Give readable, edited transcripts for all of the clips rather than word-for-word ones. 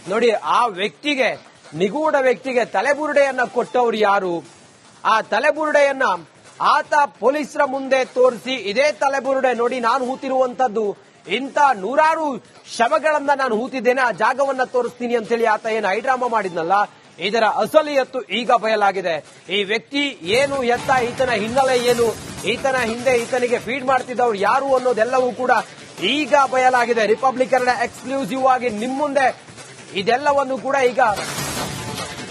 ನೋಡಿ, ಆ ವ್ಯಕ್ತಿಗೆ, ನಿಗೂಢ ವ್ಯಕ್ತಿಗೆ ತಲೆಬುರುಡೆಯನ್ನ ಕೊಟ್ಟವರು ಯಾರು? ಆ ತಲೆಬುರುಡೆಯನ್ನ ಆತ ಪೊಲೀಸರ ಮುಂದೆ ತೋರಿಸಿ, ಇದೇ ತಲೆಬುರುಡೆ ನೋಡಿ ನಾನು ಹೂತಿರುವಂತದ್ದು, ಇಂಥ ನೂರಾರು ಶವಗಳನ್ನ ನಾನು ಹೂತಿದ್ದೇನೆ, ಆ ಜಾಗವನ್ನ ತೋರಿಸ್ತೀನಿ ಅಂತ ಹೇಳಿ ಆತ ಏನು ಹೈಡ್ರಾಮಾ ಮಾಡಿದ್ನಲ್ಲ, ಇದರ ಅಸಲಿಯತ್ತು ಈಗ ಬಯಲಾಗಿದೆ. ಈ ವ್ಯಕ್ತಿ ಏನು, ಎತ್ತ, ಈತನ ಹಿನ್ನೆಲೆ ಏನು, ಈತನ ಹಿಂದೆ ಈತನಿಗೆ ಫೀಡ್ ಮಾಡ್ತಿದ್ದವ್ರು ಯಾರು ಅನ್ನೋದೆಲ್ಲವೂ ಕೂಡ ಈಗ ಬಯಲಾಗಿದೆ. ರಿಪಬ್ಲಿಕ್ ಎಕ್ಸ್ಕ್ಲೂಸಿವ್ ಆಗಿ ನಿಮ್ಮ ಮುಂದೆ ಇದೆಲ್ಲವನ್ನು ಕೂಡ ಈಗ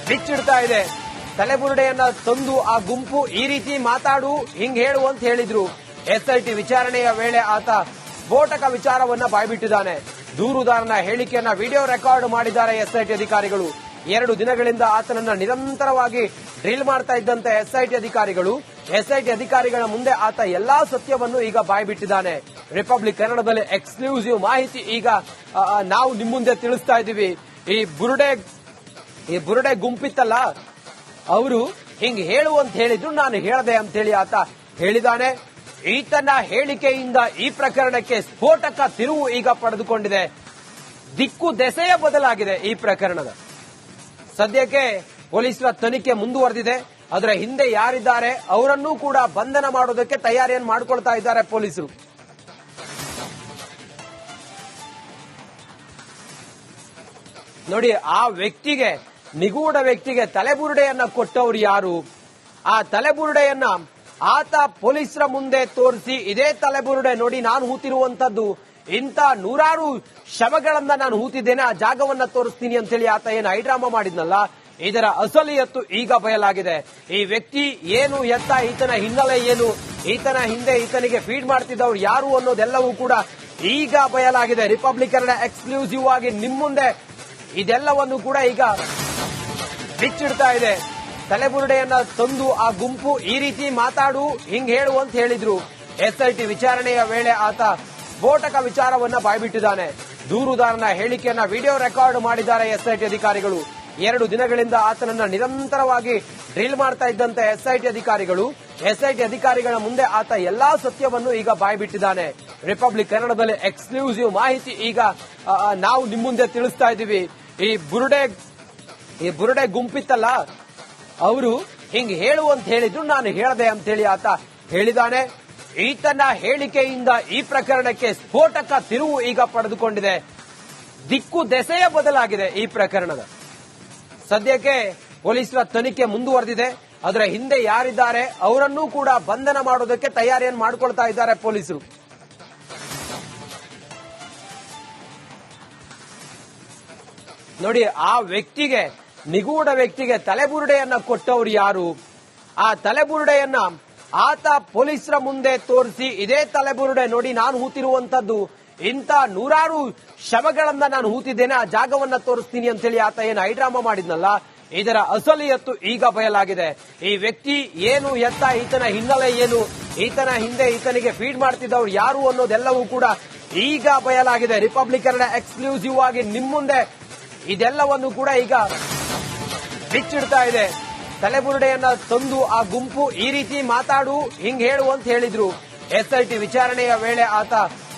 ಬಿಚ್ಚಿಡ್ತಾ ಇದೆ. ತಲೆಬುರುಡೆಯನ್ನ ತಂದು ಆ ಗುಂಪು ಈ ರೀತಿ ಮಾತಾಡು, ಹಿಂಗ್ ಹೇಳು ಅಂತ ಹೇಳಿದ್ರು. ಎಸ್ಐಟಿ ವಿಚಾರಣೆಯ ವೇಳೆ ಆತ ಸ್ಫೋಟಕ ವಿಚಾರವನ್ನ ಬಾಯ್ಬಿಟ್ಟಿದ್ದಾನೆ. ದೂರುದಾರನ ಹೇಳಿಕೆಯನ್ನ ವಿಡಿಯೋ ರೆಕಾರ್ಡ್ ಮಾಡಿದ್ದಾರೆ ಎಸ್ಐಟಿ ಅಧಿಕಾರಿಗಳು. 2 ದಿನಗಳಿಂದ ಆತನನ್ನ ನಿರಂತರವಾಗಿ ಡ್ರಿಲ್ ಮಾಡ್ತಾ ಇದ್ದಂತೆ ಎಸ್ಐಟಿ ಅಧಿಕಾರಿಗಳ ಮುಂದೆ ಆತ ಎಲ್ಲಾ ಸತ್ಯವನ್ನು ಈಗ ಬಾಯ್ಬಿಟ್ಟಿದ್ದಾನೆ. ರಿಪಬ್ಲಿಕ್ ಕನ್ನಡದಲ್ಲಿ ಎಕ್ಸ್ಕ್ಲೂಸಿವ್ ಮಾಹಿತಿ ಈಗ ನಾವು ನಿಮ್ಮ ಮುಂದೆ ತಿಳಿಸ್ತಾ ಇದ್ದೀವಿ. ಈ ಬುರುಡೆ ಗುಂಪಿತ್ತಲ್ಲ, ಅವರು ಹಿಂಗ್ ಹೇಳು ಅಂತ ಹೇಳಿದ್ರು, ನಾನು ಹೇಳದೆ ಅಂತ ಹೇಳಿ ಆತ ಹೇಳಿದಾನೆ. ಈತನ ಹೇಳಿಕೆಯಿಂದ ಈ ಪ್ರಕರಣಕ್ಕೆ ಸ್ಫೋಟಕ ತಿರುವು ಈಗ ಪಡೆದುಕೊಂಡಿದೆ. ದಿಕ್ಕು ದೆಸೆಯ ಬದಲಾಗಿದೆ ಈ ಪ್ರಕರಣದ. ಸದ್ಯಕ್ಕೆ ಪೊಲೀಸರ ತನಿಖೆ ಮುಂದುವರೆದಿದೆ. ಅದರ ಹಿಂದೆ ಯಾರಿದ್ದಾರೆ ಅವರನ್ನೂ ಕೂಡ ಬಂಧನ ಮಾಡೋದಕ್ಕೆ ತಯಾರಿಯನ್ನು ಮಾಡಿಕೊಳ್ತಾ ಇದ್ದಾರೆ ಪೊಲೀಸರು. ನೋಡಿ, ಆ ವ್ಯಕ್ತಿಗೆ, ನಿಗೂಢ ವ್ಯಕ್ತಿಗೆ ತಲೆಬುರುಡೆಯನ್ನ ಕೊಟ್ಟವರು ಯಾರು? ಆ ತಲೆಬುರುಡೆಯನ್ನ ಆತ ಪೊಲೀಸರ ಮುಂದೆ ತೋರಿಸಿ, ಇದೇ ತಲೆಬುರುಡೆ ನೋಡಿ ನಾನು ಹೂತಿರುವಂತದ್ದು, ಇಂಥ ನೂರಾರು ಶವಗಳನ್ನ ನಾನು ಹೂತಿದ್ದೇನೆ, ಆ ಜಾಗವನ್ನ ತೋರಿಸ್ತೀನಿ ಅಂತ ಹೇಳಿ ಆತ ಏನು ಹೈಡ್ರಾಮಾ ಮಾಡಿದ್ನಲ್ಲ, ಇದರ ಅಸಲಿಯತ್ತು ಈಗ ಬಯಲಾಗಿದೆ. ಈ ವ್ಯಕ್ತಿ ಏನು, ಎತ್ತ, ಈತನ ಹಿನ್ನೆಲೆ ಏನು, ಈತನ ಹಿಂದೆ ಈತನಿಗೆ ಫೀಡ್ ಮಾಡ್ತಿದ್ದವ್ರು ಯಾರು ಅನ್ನೋದೆಲ್ಲವೂ ಕೂಡ ಈಗ ಬಯಲಾಗಿದೆ. ರಿಪಬ್ಲಿಕ್ ಎಕ್ಸ್ಕ್ಲೂಸಿವ್ ಆಗಿ ನಿಮ್ಮ ಮುಂದೆ ಇದೆಲ್ಲವನ್ನು ಕೂಡ ಈಗ ಬಿಚ್ಚಿಡ್ತಾ ಇದೆ. ತಲೆಬುರುಡೆಯನ್ನ ತಂದು ಆ ಗುಂಪು ಈ ರೀತಿ ಮಾತಾಡು, ಹಿಂಗ್ ಹೇಳು ಅಂತ ಹೇಳಿದ್ರು. ಎಸ್ಐಟಿ ವಿಚಾರಣೆಯ ವೇಳೆ ಆತ ಸ್ಫೋಟಕ ವಿಚಾರವನ್ನ ಬಾಯ್ಬಿಟ್ಟಿದ್ದಾನೆ. ದೂರುದಾರನ ಹೇಳಿಕೆಯನ್ನ ವಿಡಿಯೋ ರೆಕಾರ್ಡ್ ಮಾಡಿದ್ದಾರೆ ಎಸ್ಐಟಿ ಅಧಿಕಾರಿಗಳು. 2 ದಿನಗಳಿಂದ ಆತನನ್ನ ನಿರಂತರವಾಗಿ ಡ್ರಿಲ್ ಮಾಡ್ತಾ ಇದ್ದಂತೆ ಎಸ್ಐಟಿ ಅಧಿಕಾರಿಗಳ ಮುಂದೆ ಆತ ಎಲ್ಲಾ ಸತ್ಯವನ್ನು ಈಗ ಬಾಯ್ಬಿಟ್ಟಿದ್ದಾನೆ. ರಿಪಬ್ಲಿಕ್ ಕನ್ನಡದಲ್ಲಿ ಎಕ್ಸ್ಕ್ಲೂಸಿವ್ ಮಾಹಿತಿ ಈಗ ನಾವು ನಿಮ್ಮ ಮುಂದೆ ತಿಳಿಸ್ತಾ ಇದ್ದೀವಿ. ಈ ಬುರುಡೆ ಗುಂಪಿತ್ತಲ್ಲ, ಅವರು ಹಿಂಗ್ ಹೇಳು ಅಂತ ಹೇಳಿದ್ರು, ನಾನು ಹೇಳದೆ ಅಂತ ಹೇಳಿ ಆತ ಹೇಳಿದಾನೆ. ಈತನ ಹೇಳಿಕೆಯಿಂದ ಈ ಪ್ರಕರಣಕ್ಕೆ ಸ್ಫೋಟಕ ತಿರುವು ಈಗ ಪಡೆದುಕೊಂಡಿದೆ. ದಿಕ್ಕು ದೆಸೆಯ ಬದಲಾಗಿದೆ ಈ ಪ್ರಕರಣದ. ಸದ್ಯಕ್ಕೆ ಪೊಲೀಸರ ತನಿಖೆ ಮುಂದುವರೆದಿದೆ. ಅದರ ಹಿಂದೆ ಯಾರಿದ್ದಾರೆ ಅವರನ್ನೂ ಕೂಡ ಬಂಧನ ಮಾಡೋದಕ್ಕೆ ತಯಾರಿಯನ್ನು ಮಾಡಿಕೊಳ್ತಾ ಇದ್ದಾರೆ ಪೊಲೀಸರು. ನೋಡಿ, ಆ ವ್ಯಕ್ತಿಗೆ, ನಿಗೂಢ ವ್ಯಕ್ತಿಗೆ ತಲೆಬುರುಡೆಯನ್ನ ಕೊಟ್ಟವರು ಯಾರು? ಆ ತಲೆಬುರುಡೆಯನ್ನ ಆತ ಪೊಲೀಸರ ಮುಂದೆ ತೋರಿಸಿ, ಇದೇ ತಲೆಬುರುಡೆ ನೋಡಿ ನಾನು ಹೂತಿರುವಂತದ್ದು, ಇಂಥ ನೂರಾರು ಶವಗಳನ್ನ ನಾನು ಹೂತಿದ್ದೇನೆ, ಆ ಜಾಗವನ್ನ ತೋರಿಸ್ತೀನಿ ಅಂತ ಹೇಳಿ ಆತ ಏನು ಹೈಡ್ರಾಮಾ ಮಾಡಿದ್ನಲ್ಲ, ಇದರ ಅಸಲಿಯತ್ತು ಈಗ ಬಯಲಾಗಿದೆ. ಈ ವ್ಯಕ್ತಿ ಏನು, ಎತ್ತ, ಈತನ ಹಿನ್ನೆಲೆ ಏನು, ಈತನ ಹಿಂದೆ ಈತನಿಗೆ ಫೀಡ್ ಮಾಡ್ತಿದ್ದವ್ರು ಯಾರು ಅನ್ನೋದೆಲ್ಲವೂ ಕೂಡ ಈಗ ಬಯಲಾಗಿದೆ. ರಿಪಬ್ಲಿಕ್ ಎಕ್ಸ್ಕ್ಲೂಸಿವ್ ಆಗಿ ನಿಮ್ಮ ಮುಂದೆ ಇದೆಲ್ಲವನ್ನು ಕೂಡ ಈಗ ಬಿಚ್ಚಿಡ್ತಾ ಇದೆ. ತಲೆಬುರುಡೆಯನ್ನ ತಂದು ಆ ಗುಂಪು ಈ ರೀತಿ ಮಾತಾಡು, ಹಿಂಗ್ ಹೇಳು ಅಂತ ಹೇಳಿದ್ರು. ಎಸ್ಐಟಿ ವಿಚಾರಣೆಯ ವೇಳೆ ಆತ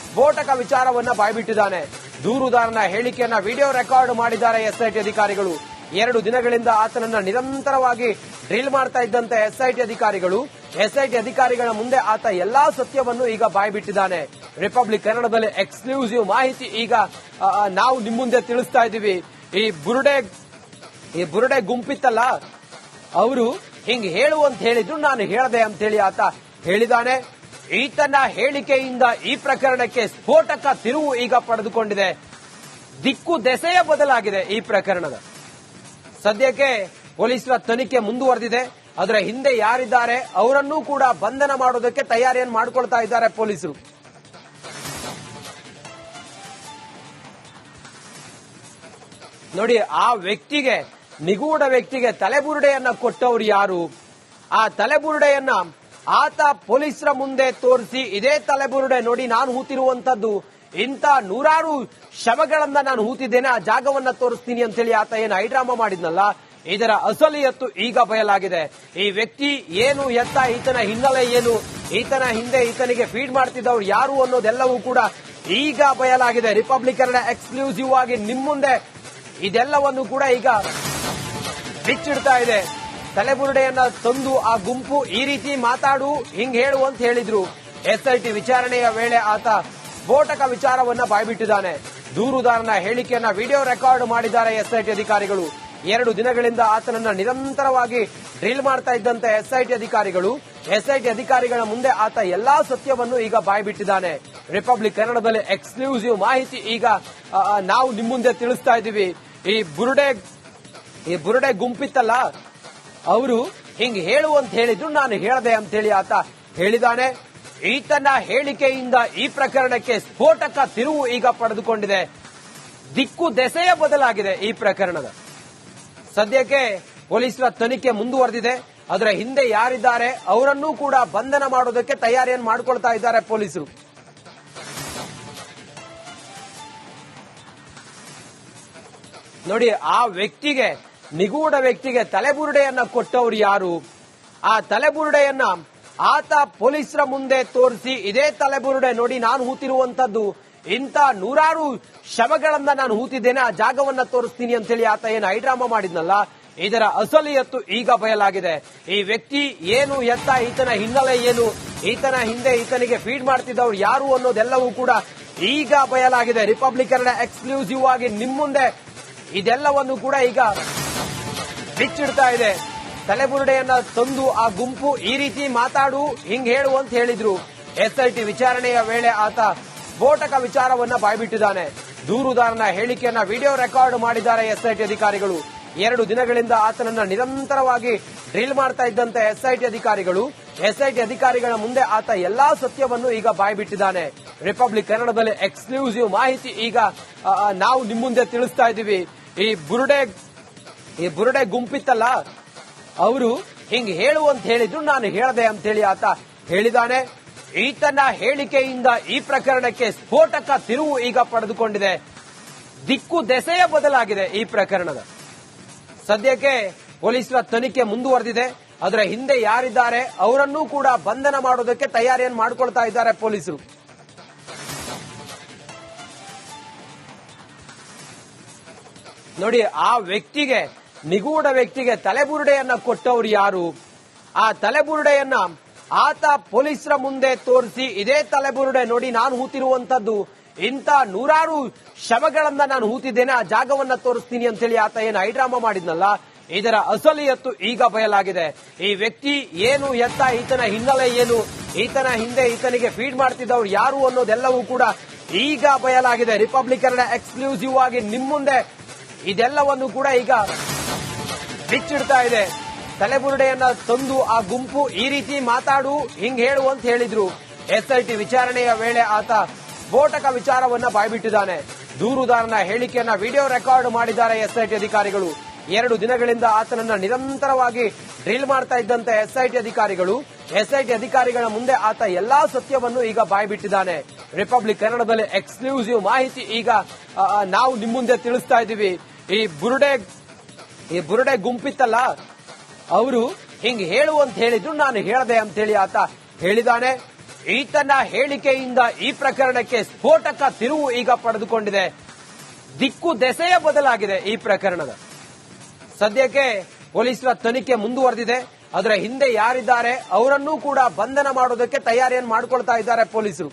ಸ್ಫೋಟಕ ವಿಚಾರವನ್ನ ಬಾಯ್ಬಿಟ್ಟಿದ್ದಾನೆ. ದೂರುದಾರನ ಹೇಳಿಕೆಯನ್ನ ವಿಡಿಯೋ ರೆಕಾರ್ಡ್ ಮಾಡಿದ್ದಾರೆ ಎಸ್ಐಟಿ ಅಧಿಕಾರಿಗಳು. 2 ದಿನಗಳಿಂದ ಆತನನ್ನ ನಿರಂತರವಾಗಿ ಡ್ರಿಲ್ ಮಾಡ್ತಾ ಇದ್ದಂತೆ ಎಸ್ಐಟಿ ಅಧಿಕಾರಿಗಳ ಮುಂದೆ ಆತ ಎಲ್ಲಾ ಸತ್ಯವನ್ನು ಈಗ ಬಾಯ್ಬಿಟ್ಟಿದ್ದಾನೆ. ರಿಪಬ್ಲಿಕ್ ಕನ್ನಡದಲ್ಲಿ ಎಕ್ಸ್ಕ್ಲೂಸಿವ್ ಮಾಹಿತಿ ಈಗ ನಾವು ನಿಮ್ಮ ಮುಂದೆ ತಿಳಿಸ್ತಾ ಇದ್ದೀವಿ. ಈ ಬುರುಡೆ ಗುಂಪಿತ್ತಲ್ಲ, ಅವರು ಹಿಂಗ್ ಹೇಳು ಅಂತ ಹೇಳಿದ್ರು, ನಾನು ಹೇಳದೆ ಅಂತ ಹೇಳಿ ಆತ ಹೇಳಿದಾನೆ. ಈತನ ಹೇಳಿಕೆಯಿಂದ ಈ ಪ್ರಕರಣಕ್ಕೆ ಸ್ಫೋಟಕ ತಿರುವು ಈಗ ಪಡೆದುಕೊಂಡಿದೆ. ದಿಕ್ಕು ದೆಸೆಯ ಬದಲಾಗಿದೆ ಈ ಪ್ರಕರಣದ. ಸದ್ಯಕ್ಕೆ ಪೊಲೀಸರ ತನಿಖೆ ಮುಂದುವರೆದಿದೆ. ಅದರ ಹಿಂದೆ ಯಾರಿದ್ದಾರೆ ಅವರನ್ನೂ ಕೂಡ ಬಂಧನ ಮಾಡೋದಕ್ಕೆ ತಯಾರಿಯನ್ನು ಮಾಡಿಕೊಳ್ತಾ ಇದ್ದಾರೆ ಪೊಲೀಸರು. ನೋಡಿ, ಆ ವ್ಯಕ್ತಿಗೆ, ನಿಗೂಢ ವ್ಯಕ್ತಿಗೆ ತಲೆಬುರುಡೆಯನ್ನ ಕೊಟ್ಟವರು ಯಾರು? ಆ ತಲೆಬುರುಡೆಯನ್ನ ಆತ ಪೊಲೀಸರ ಮುಂದೆ ತೋರಿಸಿ, ಇದೇ ತಲೆಬುರುಡೆ ನೋಡಿ ನಾನು ಹೂತಿರುವಂತದ್ದು, ಇಂಥ ನೂರಾರು ಶವಗಳನ್ನ ನಾನು ಹೂತಿದ್ದೇನೆ, ಆ ಜಾಗವನ್ನ ತೋರಿಸ್ತೀನಿ ಅಂತ ಹೇಳಿ ಆತ ಏನು ಹೈಡ್ರಾಮಾ ಮಾಡಿದ್ನಲ್ಲ, ಇದರ ಅಸಲಿಯತ್ತು ಈಗ ಬಯಲಾಗಿದೆ. ಈ ವ್ಯಕ್ತಿ ಏನು, ಎತ್ತ, ಈತನ ಹಿನ್ನೆಲೆ ಏನು, ಈತನ ಹಿಂದೆ ಈತನಿಗೆ ಫೀಡ್ ಮಾಡ್ತಿದ್ದವ್ರು ಯಾರು ಅನ್ನೋದೆಲ್ಲವೂ ಕೂಡ ಈಗ ಬಯಲಾಗಿದೆ. ರಿಪಬ್ಲಿಕ್ ಎಕ್ಸ್ಕ್ಲೂಸಿವ್ ಆಗಿ ನಿಮ್ಮ ಮುಂದೆ ಇದೆಲ್ಲವನ್ನು ಕೂಡ ಈಗ ಬಿಚ್ಚಿಡ್ತಾ ಇದೆ. ತಲೆಬುರುಡೆಯನ್ನ ತಂದು ಆ ಗುಂಪು ಈ ರೀತಿ ಮಾತಾಡು ಹಿಂಗ್ ಹೇಳು ಅಂತ ಹೇಳಿದ್ರು. ಎಸ್ಐಟಿ ವಿಚಾರಣೆಯ ವೇಳೆ ಆತ ಸ್ಫೋಟಕ ವಿಚಾರವನ್ನ ಬಾಯ್ಬಿಟ್ಟಿದ್ದಾನೆ. ದೂರುದಾರನ ಹೇಳಿಕೆಯನ್ನ ವಿಡಿಯೋ ರೆಕಾರ್ಡ್ ಮಾಡಿದ್ದಾರೆ ಎಸ್ಐಟಿ ಅಧಿಕಾರಿಗಳು. 2 ದಿನಗಳಿಂದ ಆತನನ್ನ ನಿರಂತರವಾಗಿ ಡ್ರಿಲ್ ಮಾಡ್ತಾ ಇದ್ದಂತೆ ಎಸ್ಐಟಿ ಅಧಿಕಾರಿಗಳ ಮುಂದೆ ಆತ ಎಲ್ಲಾ ಸತ್ಯವನ್ನು ಈಗ ಬಾಯ್ಬಿಟ್ಟಿದ್ದಾನೆ. ರಿಪಬ್ಲಿಕ್ ಕನ್ನಡದಲ್ಲಿ ಎಕ್ಸ್ಕ್ಲೂಸಿವ್ ಮಾಹಿತಿ ಈಗ ನಾವು ನಿಮ್ಮ ಮುಂದೆ ತಿಳಿಸ್ತಾ ಇದ್ದೀವಿ. ಈ ಬುರುಡೆ ಗುಂಪಿತ್ತಲ್ಲ, ಅವರು ಹಿಂಗ್ ಹೇಳು ಅಂತ ಹೇಳಿದ್ರು, ನಾನು ಹೇಳದೆ ಅಂತ ಹೇಳಿ ಆತ ಹೇಳಿದಾನೆ. ಈತನ ಹೇಳಿಕೆಯಿಂದ ಈ ಪ್ರಕರಣಕ್ಕೆ ಸ್ಫೋಟಕ ತಿರುವು ಈಗ ಪಡೆದುಕೊಂಡಿದೆ. ದಿಕ್ಕು ದೆಸೆಯ ಬದಲಾಗಿದೆ ಈ ಪ್ರಕರಣದ. ಸದ್ಯಕ್ಕೆ ಪೊಲೀಸರ ತನಿಖೆ ಮುಂದುವರೆದಿದೆ. ಅದರ ಹಿಂದೆ ಯಾರಿದ್ದಾರೆ ಅವರನ್ನೂ ಕೂಡ ಬಂಧನ ಮಾಡೋದಕ್ಕೆ ತಯಾರಿಯನ್ನು ಮಾಡಿಕೊಳ್ತಾ ಇದ್ದಾರೆ ಪೊಲೀಸರು. ನೋಡಿ, ಆ ವ್ಯಕ್ತಿಗೆ, ನಿಗೂಢ ವ್ಯಕ್ತಿಗೆ ತಲೆಬುರುಡೆಯನ್ನ ಕೊಟ್ಟವರು ಯಾರು? ಆ ತಲೆಬುರುಡೆಯನ್ನ ಆತ ಪೊಲೀಸರ ಮುಂದೆ ತೋರಿಸಿ, ಇದೇ ತಲೆಬುರುಡೆ ನೋಡಿ ನಾನು ಹೂತಿರುವಂತದ್ದು, ಇಂಥ 100 ಶವಗಳನ್ನ ನಾನು ಹೂತಿದ್ದೇನೆ, ಆ ಜಾಗವನ್ನ ತೋರಿಸ್ತೀನಿ ಅಂತ ಹೇಳಿ ಆತ ಏನು ಹೈಡ್ರಾಮಾ ಮಾಡಿದ್ನಲ್ಲ, ಇದರ ಅಸಲಿಯತ್ತು ಈಗ ಬಯಲಾಗಿದೆ. ಈ ವ್ಯಕ್ತಿ ಏನು ಎತ್ತ, ಈತನ ಹಿನ್ನೆಲೆ ಏನು, ಈತನ ಹಿಂದೆ ಈತನಿಗೆ ಫೀಡ್ ಮಾಡ್ತಿದ್ದವ್ರು ಯಾರು ಅನ್ನೋದೆಲ್ಲವೂ ಕೂಡ ಈಗ ಬಯಲಾಗಿದೆ. ರಿಪಬ್ಲಿಕ್ ಕನ್ನಡ ಎಕ್ಸ್ಕ್ಲೂಸಿವ್ ಆಗಿ ನಿಮ್ಮ ಮುಂದೆ ಇದೆಲ್ಲವನ್ನು ಕೂಡ ಈಗ ಬಿಚ್ಚಿಡ್ತಾ ಇದೆ. ತಲೆಬುರುಡೆಯನ್ನ ತಂದು ಆ ಗುಂಪು ಈ ರೀತಿ ಮಾತಾಡು ಹಿಂಗ್ ಹೇಳು ಅಂತ ಹೇಳಿದ್ರು. ಎಸ್ಐಟಿ ವಿಚಾರಣೆಯ ವೇಳೆ ಆತ ಸ್ಫೋಟಕ ವಿಚಾರವನ್ನ ಬಾಯ್ಬಿಟ್ಟಿದ್ದಾನೆ. ದೂರುದಾರನ ಹೇಳಿಕೆಯನ್ನ ವಿಡಿಯೋ ರೆಕಾರ್ಡ್ ಮಾಡಿದ್ದಾರೆ ಎಸ್ಐಟಿ ಅಧಿಕಾರಿಗಳು. 2 ದಿನಗಳಿಂದ ಆತನನ್ನ ನಿರಂತರವಾಗಿ ಡ್ರಿಲ್ ಮಾಡ್ತಾ ಇದ್ದಂತೆ ಎಸ್ಐಟಿ ಅಧಿಕಾರಿಗಳ ಮುಂದೆ ಆತ ಎಲ್ಲಾ ಸತ್ಯವನ್ನು ಈಗ ಬಾಯ್ಬಿಟ್ಟಿದ್ದಾನೆ. ರಿಪಬ್ಲಿಕ್ ಕನ್ನಡದಲ್ಲಿ ಎಕ್ಸ್ಕ್ಲೂಸಿವ್ ಮಾಹಿತಿ ಈಗ ನಾವು ನಿಮ್ಮ ಮುಂದೆ ತಿಳಿಸ್ತಾ ಇದ್ದೀವಿ. ಈ ಬುರುಡೆ ಗುಂಪಿತ್ತಲ್ಲ, ಅವರು ಹಿಂಗ್ ಹೇಳು ಅಂತ ಹೇಳಿದ್ರು, ನಾನು ಹೇಳದೆ ಅಂತ ಹೇಳಿ ಆತ ಹೇಳಿದಾನೆ. ಈತನ ಹೇಳಿಕೆಯಿಂದ ಈ ಪ್ರಕರಣಕ್ಕೆ ಸ್ಫೋಟಕ ತಿರುವು ಈಗ ಪಡೆದುಕೊಂಡಿದೆ. ದಿಕ್ಕು ದೆಸೆಯ ಬದಲಾಗಿದೆ ಈ ಪ್ರಕರಣದ. ಸದ್ಯಕ್ಕೆ ಪೊಲೀಸರ ತನಿಖೆ ಮುಂದುವರೆದಿದೆ. ಅದರ ಹಿಂದೆ ಯಾರಿದ್ದಾರೆ ಅವರನ್ನೂ ಕೂಡ ಬಂಧನ ಮಾಡೋದಕ್ಕೆ ತಯಾರಿಯನ್ನು ಮಾಡಿಕೊಳ್ತಾ ಇದ್ದಾರೆ ಪೊಲೀಸರು. ನೋಡಿ, ಆ ವ್ಯಕ್ತಿಗೆ, ನಿಗೂಢ ವ್ಯಕ್ತಿಗೆ ತಲೆಬುರುಡೆಯನ್ನ ಕೊಟ್ಟವರು ಯಾರು? ಆ ತಲೆಬುರುಡೆಯನ್ನ ಆತ ಪೊಲೀಸರ ಮುಂದೆ ತೋರಿಸಿ, ಇದೇ ತಲೆಬುರುಡೆ ನೋಡಿ ನಾನು ಹೂತಿರುವಂತದ್ದು, ಇಂಥ 100 ಶವಗಳನ್ನ ನಾನು ಹೂತಿದ್ದೇನೆ, ಆ ಜಾಗವನ್ನ ತೋರಿಸ್ತೀನಿ ಅಂತ ಹೇಳಿ ಆತ ಏನು ಹೈಡ್ರಾಮಾ ಮಾಡಿದ್ನಲ್ಲ, ಇದರ ಅಸಲಿಯತ್ತು ಈಗ ಬಯಲಾಗಿದೆ. ಈ ವ್ಯಕ್ತಿ ಏನು ಎತ್ತ, ಈತನ ಹಿನ್ನೆಲೆ ಏನು, ಈತನ ಹಿಂದೆ ಈತನಿಗೆ ಫೀಡ್ ಮಾಡ್ತಿದ್ದವ್ರು ಯಾರು ಅನ್ನೋದೆಲ್ಲವೂ ಕೂಡ ಈಗ ಬಯಲಾಗಿದೆ. ರಿಪಬ್ಲಿಕ್ ಕನ್ನಡ ಎಕ್ಸ್ಕ್ಲೂಸಿವ್ ಆಗಿ ನಿಮ್ಮ ಮುಂದೆ ಇದೆಲ್ಲವನ್ನು ಕೂಡ ಈಗ ಬಿಚ್ಚಿಡ್ತಾ ಇದೆ. ತಲೆಬುರುಡೆಯನ್ನ ತಂದು ಆ ಗುಂಪು ಈ ರೀತಿ ಮಾತಾಡು ಹಿಂಗ್ ಹೇಳು ಅಂತ ಹೇಳಿದ್ರು. ಎಸ್ಐಟಿ ವಿಚಾರಣೆಯ ವೇಳೆ ಆತ ಸ್ಫೋಟಕ ವಿಚಾರವನ್ನ ಬಾಯ್ಬಿಟ್ಟಿದ್ದಾನೆ. ದೂರುದಾರನ ಹೇಳಿಕೆಯನ್ನ ವಿಡಿಯೋ ರೆಕಾರ್ಡ್ ಮಾಡಿದ್ದಾರೆ ಎಸ್ಐಟಿ ಅಧಿಕಾರಿಗಳು. 2 ದಿನಗಳಿಂದ ಆತನನ್ನ ನಿರಂತರವಾಗಿ ಡ್ರಿಲ್ ಮಾಡ್ತಾ ಇದ್ದಂತೆ ಎಸ್ಐಟಿ ಅಧಿಕಾರಿಗಳ ಮುಂದೆ ಆತ ಎಲ್ಲಾ ಸತ್ಯವನ್ನು ಈಗ ಬಾಯ್ಬಿಟ್ಟಿದ್ದಾನೆ. ರಿಪಬ್ಲಿಕ್ ಕನ್ನಡದಲ್ಲಿ ಎಕ್ಸ್ಕ್ಲೂಸಿವ್ ಮಾಹಿತಿ ಈಗ ನಾವು ನಿಮ್ಮ ಮುಂದೆ ತಿಳಿಸ್ತಾ ಇದ್ದೀವಿ. ಈ ಬುರುಡೆ ಗುಂಪಿತ್ತಲ್ಲ, ಅವರು ಹಿಂಗ್ ಹೇಳು ಅಂತ ಹೇಳಿದ್ರು, ನಾನು ಹೇಳದೆ ಅಂತ ಹೇಳಿ ಆತ ಹೇಳಿದಾನೆ. ಈತನ ಹೇಳಿಕೆಯಿಂದ ಈ ಪ್ರಕರಣಕ್ಕೆ ಸ್ಫೋಟಕ ತಿರುವು ಈಗ ಪಡೆದುಕೊಂಡಿದೆ. ದಿಕ್ಕು ದೆಸೆಯ ಬದಲಾಗಿದೆ ಈ ಪ್ರಕರಣದ. ಸದ್ಯಕ್ಕೆ ಪೊಲೀಸರ ತನಿಖೆ ಮುಂದುವರೆದಿದೆ. ಅದರ ಹಿಂದೆ ಯಾರಿದ್ದಾರೆ ಅವರನ್ನೂ ಕೂಡ ಬಂಧನ ಮಾಡೋದಕ್ಕೆ ತಯಾರಿಯನ್ನು ಮಾಡಿಕೊಳ್ತಾ ಇದ್ದಾರೆ ಪೊಲೀಸರು.